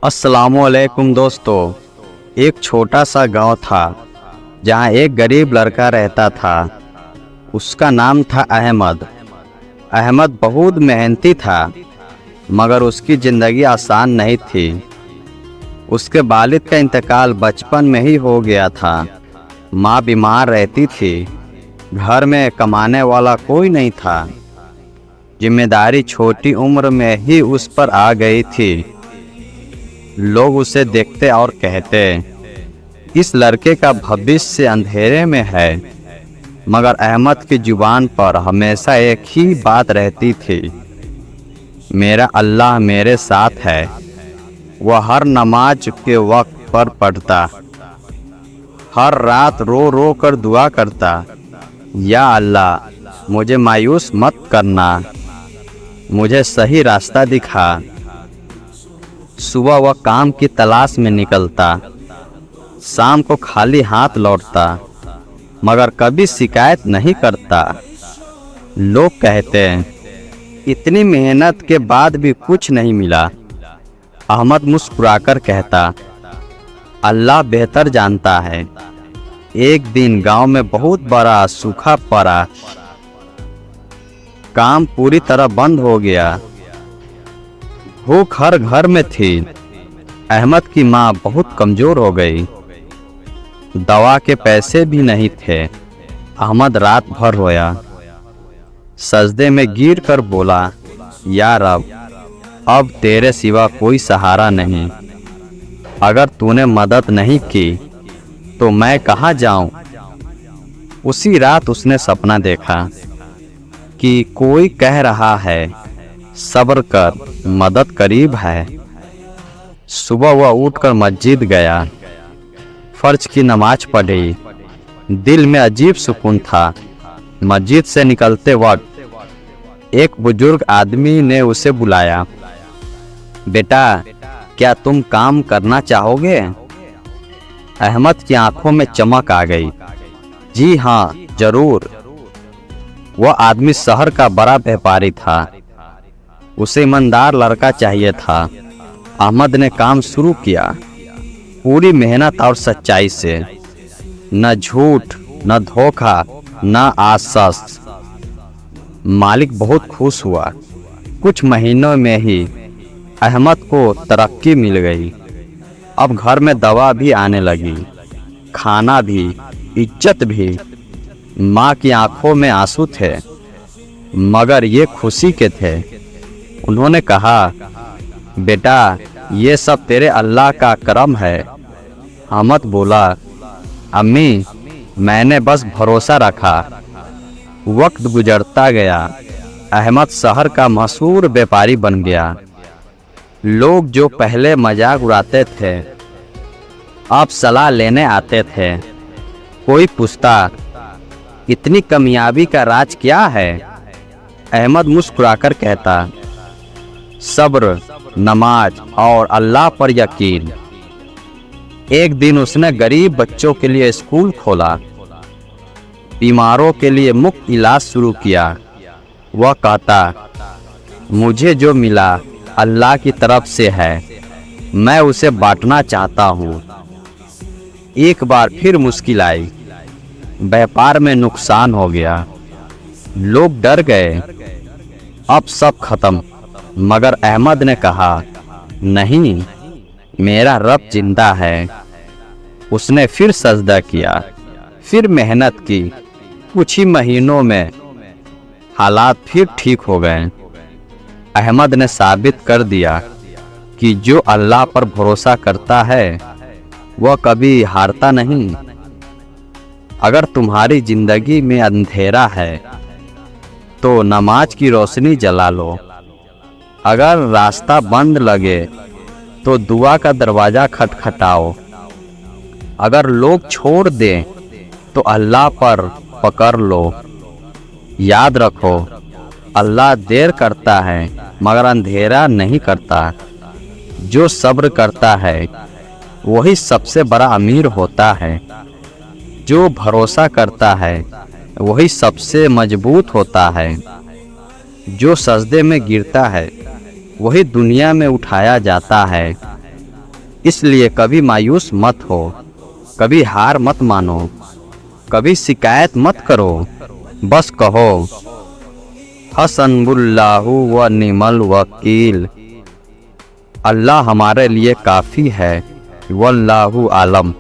अस्सलामुअलैकुम दोस्तों। एक छोटा सा गांव था जहां एक गरीब लड़का रहता था। उसका नाम था अहमद। अहमद बहुत मेहनती था, मगर उसकी ज़िंदगी आसान नहीं थी। उसके वालिद का इंतकाल बचपन में ही हो गया था। माँ बीमार रहती थी। घर में कमाने वाला कोई नहीं था। जिम्मेदारी छोटी उम्र में ही उस पर आ गई थी। लोग उसे देखते और कहते, इस लड़के का भविष्य अंधेरे में है। मगर अहमद की जुबान पर हमेशा एक ही बात रहती थी, मेरा अल्लाह मेरे साथ है। वह हर नमाज के वक्त पर पढ़ता, हर रात रो रो कर दुआ करता, या अल्लाह मुझे मायूस मत करना, मुझे सही रास्ता दिखा। सुबह वह काम की तलाश में निकलता, शाम को खाली हाथ लौटता, मगर कभी शिकायत नहीं करता। लोग कहते हैं, इतनी मेहनत के बाद भी कुछ नहीं मिला। अहमद मुस्कुराकर कहता, अल्लाह बेहतर जानता है। एक दिन गांव में बहुत बड़ा सूखा पड़ा। काम पूरी तरह बंद हो गया। भूख हर घर में थी। अहमद की माँ बहुत कमज़ोर हो गई। दवा के पैसे भी नहीं थे। अहमद रात भर रोया। सजदे में गिर कर बोला, या रब, अब तेरे सिवा कोई सहारा नहीं। अगर तूने मदद नहीं की तो मैं कहाँ जाऊँ। उसी रात उसने सपना देखा कि कोई कह रहा है, सब्र कर, मदद करीब है। सुबह वह उठकर मस्जिद गया, फर्ज की नमाज पढ़ी। दिल में अजीब सुकून था। मस्जिद से निकलते वक्त एक बुजुर्ग आदमी ने उसे बुलाया, बेटा, क्या तुम काम करना चाहोगे? अहमद की आंखों में चमक आ गई। जी हाँ, जरूर। वह आदमी शहर का बड़ा व्यापारी था। उसे ईमानदार लड़का चाहिए था। अहमद ने काम शुरू किया, पूरी मेहनत और सच्चाई से। न झूठ, न धोखा, न आश्वास। मालिक बहुत खुश हुआ। कुछ महीनों में ही अहमद को तरक्की मिल गई। अब घर में दवा भी आने लगी, खाना भी, इज्जत भी। माँ की आंखों में आंसू थे, मगर ये खुशी के थे। उन्होंने कहा, बेटा, ये सब तेरे अल्लाह का करम है। अहमद बोला, अम्मी, मैंने बस भरोसा रखा। वक्त गुजरता गया। अहमद शहर का मशहूर व्यापारी बन गया। लोग जो पहले मजाक उड़ाते थे, अब सलाह लेने आते थे। कोई पूछता, इतनी कामयाबी का राज क्या है? अहमद मुस्कुराकर कहता, सब्र, नमाज और अल्लाह पर यकीन। एक दिन उसने गरीब बच्चों के लिए स्कूल खोला, बीमारों के लिए मुफ्त इलाज शुरू किया। वह कहता, मुझे जो मिला अल्लाह की तरफ से है, मैं उसे बांटना चाहता हूँ। एक बार फिर मुश्किल आई। व्यापार में नुकसान हो गया। लोग डर गए, अब सब खत्म। मगर अहमद ने कहा, नहीं, मेरा रब जिंदा है। उसने फिर सजदा किया, फिर मेहनत की। कुछ ही महीनों में हालात फिर ठीक हो गए। अहमद ने साबित कर दिया कि जो अल्लाह पर भरोसा करता है वह कभी हारता नहीं। अगर तुम्हारी जिंदगी में अंधेरा है तो नमाज की रोशनी जला लो। अगर रास्ता बंद लगे तो दुआ का दरवाज़ा खटखटाओ। अगर लोग छोड़ दें तो अल्लाह पर पकड़ लो। याद रखो, अल्लाह देर करता है मगर अंधेरा नहीं करता। जो सब्र करता है वही सबसे बड़ा अमीर होता है। जो भरोसा करता है वही सबसे मजबूत होता है। जो सजदे में गिरता है वही दुनिया में उठाया जाता है। इसलिए कभी मायूस मत हो, कभी हार मत मानो, कभी शिकायत मत करो। बस कहो हसबुल्लाहु व निअमल वकील, अल्लाह हमारे लिए काफ़ी है, वल्लाहु आलम।